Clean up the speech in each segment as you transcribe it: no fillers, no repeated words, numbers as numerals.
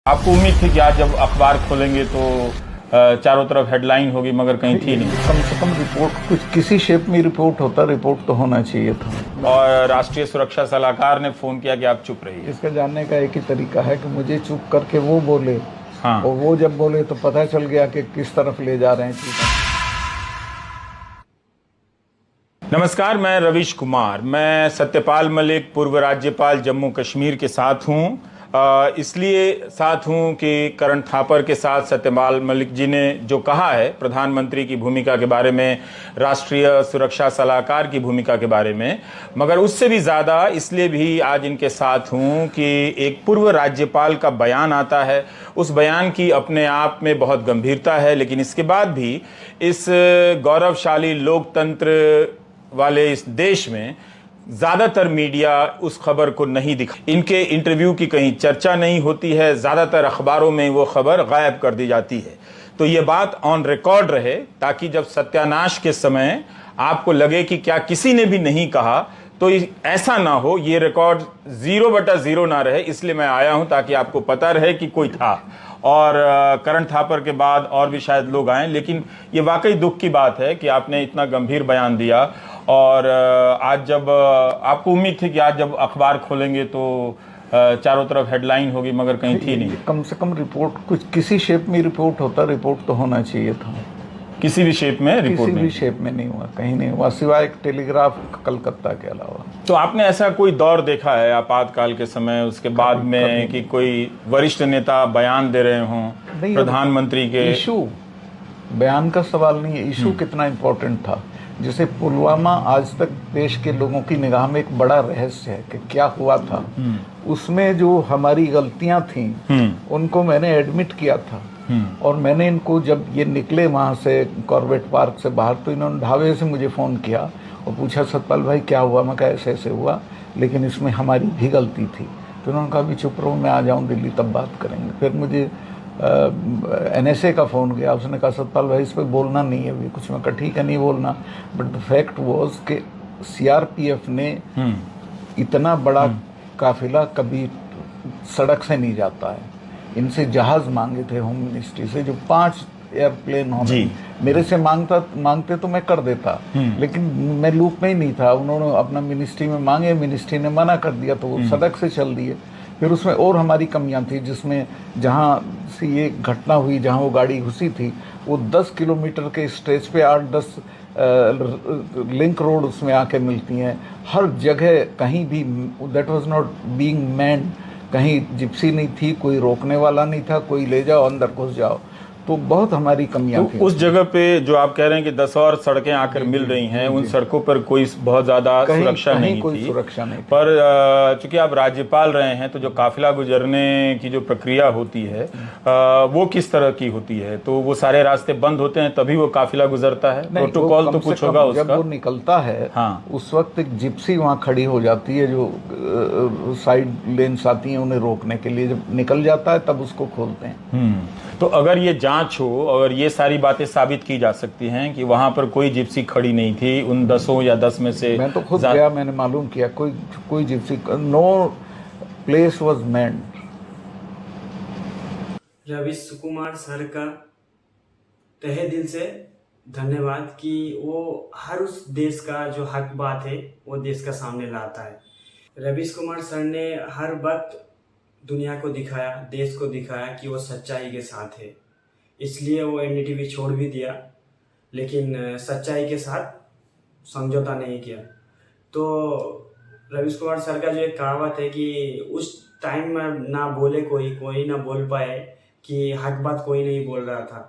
आपको उम्मीद थी कि आज जब अखबार खोलेंगे तो चारों तरफ हेडलाइन होगी, मगर कहीं थी नहीं। कम से कम रिपोर्ट कुछ किसी शेप में रिपोर्ट होता, रिपोर्ट तो होना चाहिए था। और राष्ट्रीय सुरक्षा सलाहकार ने फोन किया कि आप चुप रहिए। इसका जानने का एक ही तरीका है कि मुझे चुप करके वो बोले। हाँ। और वो जब बोले तो पता चल गया कि किस तरफ ले जा रहे हैं चीजें। नमस्कार, मैं रवीश कुमार। मैं सत्यपाल मलिक, पूर्व राज्यपाल जम्मू कश्मीर के साथ हूँ। इसलिए साथ हूँ कि करण थापर के साथ सत्यपाल मलिक जी ने जो कहा है प्रधानमंत्री की भूमिका के बारे में, राष्ट्रीय सुरक्षा सलाहकार की भूमिका के बारे में, मगर उससे भी ज़्यादा इसलिए भी आज इनके साथ हूँ कि एक पूर्व राज्यपाल का बयान आता है। उस बयान की अपने आप में बहुत गंभीरता है, लेकिन इसके बाद भी इस गौरवशाली लोकतंत्र वाले इस देश में ज़्यादातर मीडिया उस खबर को नहीं दिखा। इनके इंटरव्यू की कहीं चर्चा नहीं होती है, ज़्यादातर अखबारों में वो खबर गायब कर दी जाती है। तो ये बात ऑन रिकॉर्ड रहे, ताकि जब सत्यानाश के समय आपको लगे कि क्या किसी ने भी नहीं कहा, तो ऐसा ना हो, ये रिकॉर्ड 0/0 ना रहे। इसलिए मैं आया हूं ताकि आपको पता रहे कि कोई था। और करण थापर के बाद और भी शायद लोग आए, लेकिन ये वाकई दुख की बात है कि आपने इतना गंभीर बयान दिया। और आज जब आपको उम्मीद थी कि आज जब अखबार खोलेंगे तो चारों तरफ हेडलाइन होगी, मगर कहीं थी नहीं। कम से कम रिपोर्ट कुछ किसी शेप में रिपोर्ट होता, रिपोर्ट तो होना चाहिए था। किसी भी शेप में रिपोर्ट किसी भी शेप में नहीं हुआ, कहीं नहीं हुआ, सिवाय एक टेलीग्राफ कलकत्ता के अलावा। तो आपने ऐसा कोई दौर देखा है आपातकाल के समय, उसके बाद में कि कोई वरिष्ठ नेता बयान दे रहे हों प्रधानमंत्री के? इशू बयान का सवाल नहीं है, इशू कितना इम्पोर्टेंट था। जैसे पुलवामा आज तक देश के लोगों की निगाह में एक बड़ा रहस्य है कि क्या हुआ था। उसमें जो हमारी गलतियां थीं उनको मैंने एडमिट किया था। और मैंने इनको, जब ये निकले वहाँ से कॉर्बेट पार्क से बाहर, तो इन्होंने ढाबे से मुझे फ़ोन किया और पूछा सतपाल भाई क्या हुआ। मैं कहा ऐसे ऐसे हुआ, लेकिन इसमें हमारी भी गलती थी। तो उन्होंने कहा भी चुप रहो, मैं आ जाऊँ दिल्ली तब बात करेंगे। फिर मुझे NSA का फ़ोन गया, उसने कहा सतपाल भाई इस पर बोलना नहीं है अभी कुछ। मैं कहा ठीक है नहीं बोलना। बट द फैक्ट वॉज कि CRPF ने इतना बड़ा काफिला कभी सड़क से नहीं जाता है। इनसे जहाज मांगे थे होम मिनिस्ट्री से, जो 5 एयरप्लेन होने मेरे से मांगते तो मैं कर देता, लेकिन मैं लूप में ही नहीं था। उन्होंने अपना मिनिस्ट्री में मांगे, मिनिस्ट्री ने मना कर दिया, तो वो सड़क से चल दिए। फिर उसमें और हमारी कमियां थी, जिसमें जहाँ से ये घटना हुई, जहाँ वो गाड़ी घुसी थी, वो 10 किलोमीटर के स्ट्रेच पे 8-10 लिंक रोड उसमें आके मिलती हैं। हर जगह कहीं भी that was not being manned, कहीं जिप्सी नहीं थी, कोई रोकने वाला नहीं था, कोई ले जाओ अंदर घुस जाओ। तो बहुत हमारी कमियां थी। उस जगह पे जो आप कह रहे हैं कि 10 और सड़कें आकर मिल रही हैं, उन सड़कों पर कोई बहुत ज्यादा सुरक्षा नहीं कोई थी। सुरक्षा नहीं थी। पर चूंकि आप राज्यपाल रहे हैं, तो जो काफिला गुजरने की जो प्रक्रिया होती है वो किस तरह की होती है? तो वो सारे रास्ते बंद होते हैं तभी वो काफिला गुजरता है? प्रोटोकॉल तो कुछ होगा उसका। जब वो निकलता है, हाँ, उस वक्त एक जिप्सी वहाँ खड़ी हो जाती है, जो साइड लेन्स आती हैं उन्हें रोकने के लिए। जब निकल जाता है तब उसको खोलते हैं। तो अगर ये जांच हो और ये सारी बातें साबित की जा सकती हैं कि वहां पर कोई जिप्सी खड़ी नहीं थी उन 10 या 10 में से, मैं तो खुद गया, मैंने मालूम किया, कोई gypsy, no place was manned. Ravish Kumar sir का तहे दिल से धन्यवाद कि वो हर उस देश का जो हक बात है वो देश का सामने लाता है। रवीश कुमार सर ने हर वक्त दुनिया को दिखाया, देश को दिखाया कि वो सच्चाई के साथ है। इसलिए वो NDTV छोड़ भी दिया, लेकिन सच्चाई के साथ समझौता नहीं किया। तो रवीश कुमार सर का जो एक कहावत है कि उस टाइम में ना बोले कोई ना बोल पाए कि हक बात कोई नहीं बोल रहा था।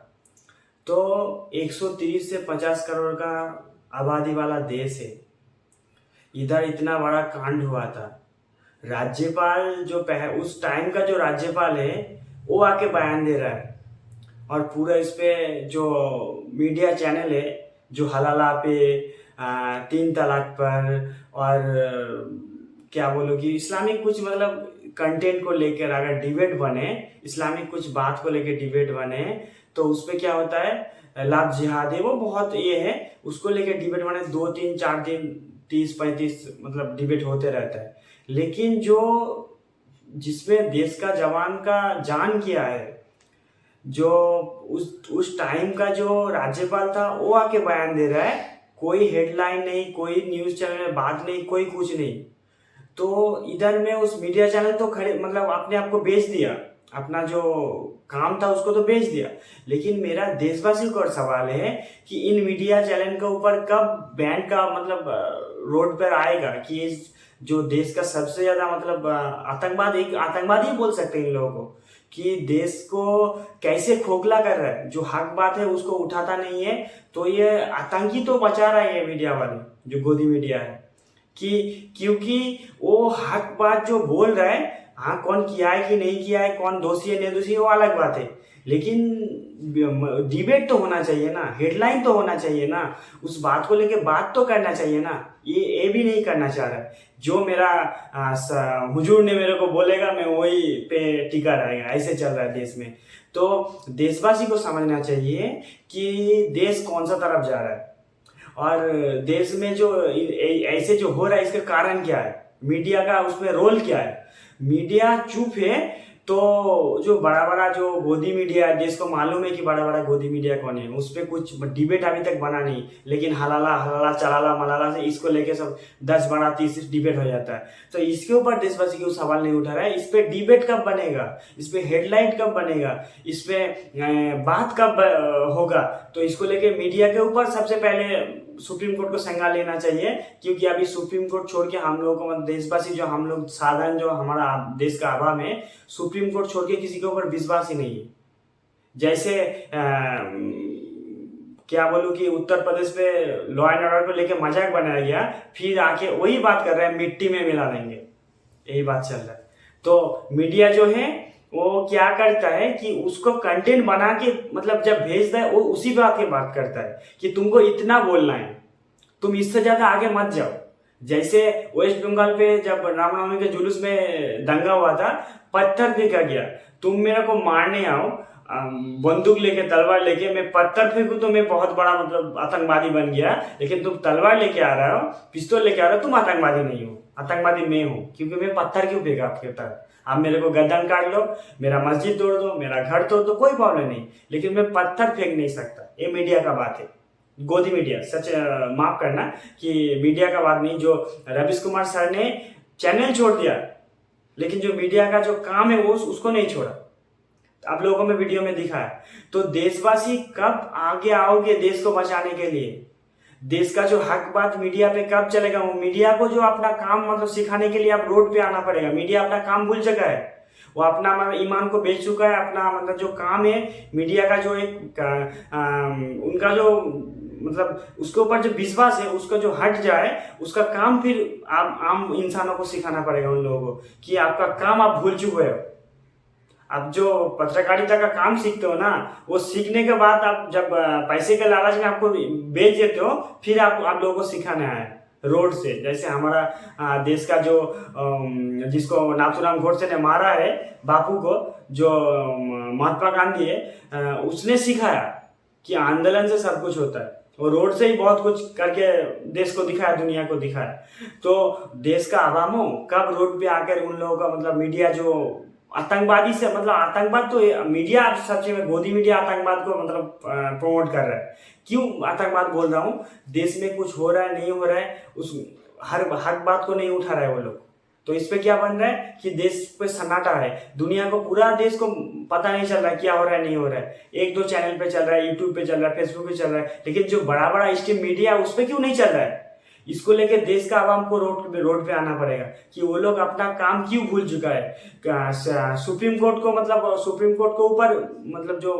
तो 130 से 50 करोड़ का आबादी वाला देश है, इधर इतना बड़ा कांड हुआ था। राज्यपाल जो उस टाइम का जो राज्यपाल है वो आके बयान दे रहा है, और पूरा इस पे जो मीडिया चैनल है जो हलाला पे, 3 तलाक पर, और क्या बोलो कि इस्लामिक कुछ मतलब कंटेंट को लेकर अगर डिबेट बने, इस्लामिक कुछ बात को लेकर डिबेट बने, तो उस पे क्या होता है, लाभ जिहाद है वो बहुत ये है, उसको लेकर डिबेट बने 2-3-4 दिन 30-35 मतलब डिबेट होते रहता है। लेकिन जो जिसमें देश का जवान का जान किया है, जो उस टाइम का जो राज्यपाल था वो आके बयान दे रहा है, कोई हेडलाइन नहीं, कोई न्यूज चैनल में बात नहीं, कोई कुछ नहीं। तो इधर में उस मीडिया चैनल तो खड़े मतलब अपने आप को बेच दिया, अपना जो काम था उसको तो बेच दिया। लेकिन मेरा देशवासियों को सवाल है कि इन मीडिया चैनल के ऊपर कब बैन का मतलब रोड पर आएगा कि इस जो देश का सबसे ज्यादा मतलब आतंकवादी बोल सकते हैं इन लोगों को, कि देश को कैसे खोखला कर रहा है, जो हक बात है उसको उठाता नहीं है। तो ये आतंकी तो बचा रहा है ये मीडिया वाले, जो गोदी मीडिया है, कि क्योंकि वो हक बात जो बोल रहा है, हाँ कौन किया है कि नहीं किया है, कौन दोषी है नहीं दोषी है वो अलग बात है, लेकिन डिबेट तो होना चाहिए ना, हेडलाइन तो होना चाहिए ना, उस बात को लेके बात तो करना चाहिए ना। ये भी नहीं करना चाह रहा है। जो मेरा हुजूर ने मेरे को बोलेगा मैं वही पे टिका रहेगा, ऐसे चल रहा है देश में। तो देशवासी को समझना चाहिए कि देश कौन सा तरफ जा रहा है और देश में जो ऐसे जो हो रहा है इसका कारण क्या है, मीडिया का उसमें रोल क्या है। मीडिया चुप है तो जो बड़ा बड़ा जो गोदी मीडिया है, देश को मालूम है कि बड़ा बड़ा गोदी मीडिया कौन है, उस पर कुछ डिबेट अभी तक बना नहीं, लेकिन हलाला हलाला चलाला मलाला से इसको लेके सब 10-12-30 डिबेट हो जाता है। तो इसके ऊपर देशवासी को सवाल नहीं उठा रहा है, इस पे डिबेट कब बनेगा, इस पे हेडलाइन कब बनेगा, इस पे बात कब होगा। तो इसको लेके मीडिया के ऊपर सबसे पहले सुप्रीम कोर्ट को संज्ञान लेना चाहिए, क्योंकि अभी सुप्रीम कोर्ट छोड़ के हम लोगों को देशवासी जो हम लोग साधारण जो हमारा देश का आवाम है, सुप्रीम कोर्ट छोड़ के किसी के ऊपर विश्वास ही नहीं है। जैसे क्या बोलूं कि उत्तर प्रदेश पे लॉ एंड ऑर्डर को लेके मजाक बनाया गया, फिर आके वही बात कर रहे हैं मिट्टी में मिला देंगे, यही बात चल रहा है। तो मीडिया जो है वो क्या करता है कि उसको कंटेंट बना के मतलब जब भेजता है वो उसी बात की बात करता है कि तुमको इतना बोलना है, तुम इससे ज्यादा आगे मत जाओ। जैसे वेस्ट बंगाल पे जब रामनवमी के जुलूस में दंगा हुआ था, पत्थर फेंका गया, तुम मेरे को मारने आओ बंदूक लेके तलवार लेके, मैं पत्थर फेंकू तो मैं बहुत बड़ा मतलब आतंकवादी बन गया, लेकिन तुम तलवार लेके आ रहे हो, पिस्तौल लेके आ रहे हो, तुम आतंकवादी नहीं हो, आतंकवादी मैं हूँ, क्योंकि मैं पत्थर क्यों फेंका आपके तरफ। आप मेरे को गर्दन काट लो, मेरा मस्जिद तोड़ दो, मेरा घर तोड़ दो, कोई प्रॉब्लम नहीं, लेकिन मैं पत्थर फेंक नहीं सकता। ये मीडिया का बात है, गोदी मीडिया, सच माफ करना कि मीडिया का बात नहीं। जो रवीश कुमार सर ने चैनल छोड़ दिया, लेकिन जो मीडिया का जो काम है वो उसको नहीं छोड़ा। आप लोगों में वीडियो में दिखा है। तो देशवासी कब आगे आओगे देश को बचाने के लिए, देश का जो हक बात मीडिया पे कब चलेगा। वो मीडिया को जो अपना काम मतलब सिखाने के लिए आप रोड पे आना पड़ेगा। मीडिया अपना काम भूल चुका है, वो अपना मतलब ईमान को बेच चुका है। अपना मतलब जो काम है मीडिया का, जो एक उनका जो मतलब उसके ऊपर जो विश्वास है उसका जो हट जाए, उसका काम फिर आम इंसानों को सिखाना पड़ेगा उन लोगों को कि आपका काम आप भूल चुके हो। आप जो पत्रकारिता का काम सीखते हो ना, वो सीखने के बाद आप जब पैसे के लालच में आपको बेच देते हो, फिर आप लोगों को सिखाना है रोड से। जैसे हमारा देश का जो जिसको नाथूराम गोडसे ने मारा है बापू को, जो महात्मा गांधी है, उसने सिखाया कि आंदोलन से सब कुछ होता है, और रोड से ही बहुत कुछ करके देश को दिखाया, दुनिया को दिखाया। तो देश का आवामों कब रोड पे आकर उन लोगों का मतलब मीडिया जो आतंकवादी से मतलब आतंकवाद तो मीडिया सबसे में गोदी मीडिया आतंकवाद को मतलब प्रमोट कर रहा है। क्यों आतंकवाद बोल रहा हूँ, देश में कुछ हो रहा है नहीं हो रहा है, उस हर बात को नहीं उठा रहा है वो लोग। तो इस पे क्या बन रहा है कि देश पे सन्नाटा है, दुनिया को पूरा देश को पता नहीं चल रहा है क्या हो रहा है नहीं हो रहा है। 1-2 चैनल पे चल रहा है, यूट्यूब पे चल रहा है, फेसबुक पे चल रहा है, लेकिन जो बड़ा बड़ा स्ट्रीम मीडिया उस पर क्यों नहीं चल रहा है। इसको लेके देश का आवाम को रोड पे आना पड़ेगा कि वो लोग अपना काम क्यों भूल चुका है। सुप्रीम कोर्ट को मतलब सुप्रीम कोर्ट को ऊपर मतलब जो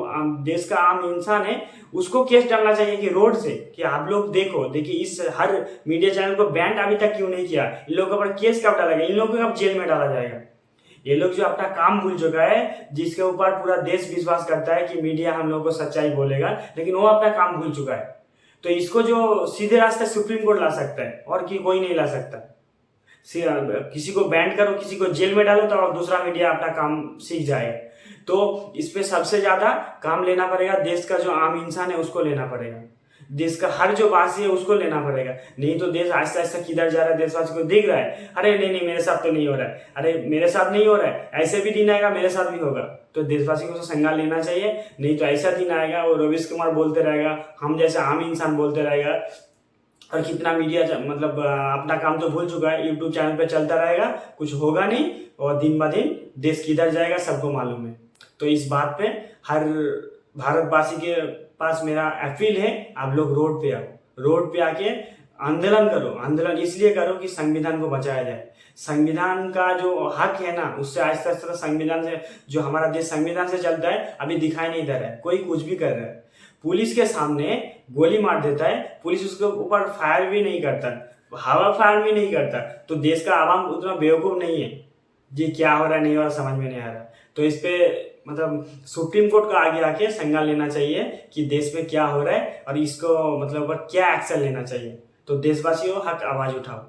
देश का आम इंसान है उसको केस डालना चाहिए कि रोड से, कि आप लोग देखिए इस हर मीडिया चैनल को बैन अभी तक क्यों नहीं किया, इन लोगों के ऊपर केस कब डाला गया, इन लोगों को कब जेल में डाला जाएगा। ये लोग जो अपना काम भूल चुका है, जिसके ऊपर पूरा देश विश्वास करता है कि मीडिया हम लोग को सच्चाई बोलेगा, लेकिन वो अपना काम भूल चुका है। तो इसको जो सीधे रास्ते सुप्रीम कोर्ट ला सकता है, और कोई नहीं ला सकता। किसी को बैन करो, किसी को जेल में डालो, तो दूसरा मीडिया अपना काम सीख जाएगा। तो इस पे सबसे ज्यादा काम लेना पड़ेगा, देश का जो आम इंसान है उसको लेना पड़ेगा। देश का हर जो वासी है उसको लेना पड़ेगा। नहीं तो देश आहिस्ता आहिस्ता किधर जा रहा है देशवासी को दिख रहा है, अरे नहीं मेरे साथ तो नहीं हो रहा है, अरे मेरे साथ नहीं हो रहा है, ऐसे भी दिन आएगा मेरे साथ भी होगा। तो देशवासी को तो संज्ञान लेना चाहिए, नहीं तो ऐसा दिन आएगा वो रवीश कुमार बोलते रहेगा, हम जैसे आम इंसान बोलते रहेगा, और कितना मीडिया मतलब अपना काम तो भूल चुका है, यूट्यूब चैनल पे चलता रहेगा, कुछ होगा नहीं, और दिन ब दिन देश किधर जाएगा सबको मालूम है। तो इस बात पे हर भारतवासी के पास मेरा अपील है, आप लोग रोड पे आओ, रोड पे आके आंदोलन करो। आंदोलन इसलिए करो कि संविधान को बचाया जाए। संविधान का जो हक है ना, उससे आहिस्ता आहिस्ता संविधान से, जो हमारा देश संविधान से चलता है, अभी दिखाई नहीं दे रहा है। कोई कुछ भी कर रहा है, पुलिस के सामने गोली मार देता है, पुलिस उसके ऊपर फायर भी नहीं करता, हवा फायर भी नहीं करता, तो देश का आवाम उतना बेवकूफ नहीं है जी, क्या हो रहा है नहीं हो रहा समझ में नहीं आ रहा। तो इस पे मतलब सुप्रीम कोर्ट का आगे आके संज्ञान लेना चाहिए कि देश में क्या हो रहा है और इसको मतलब क्या एक्शन लेना चाहिए। तो देशवासियों हक आवाज उठाओ।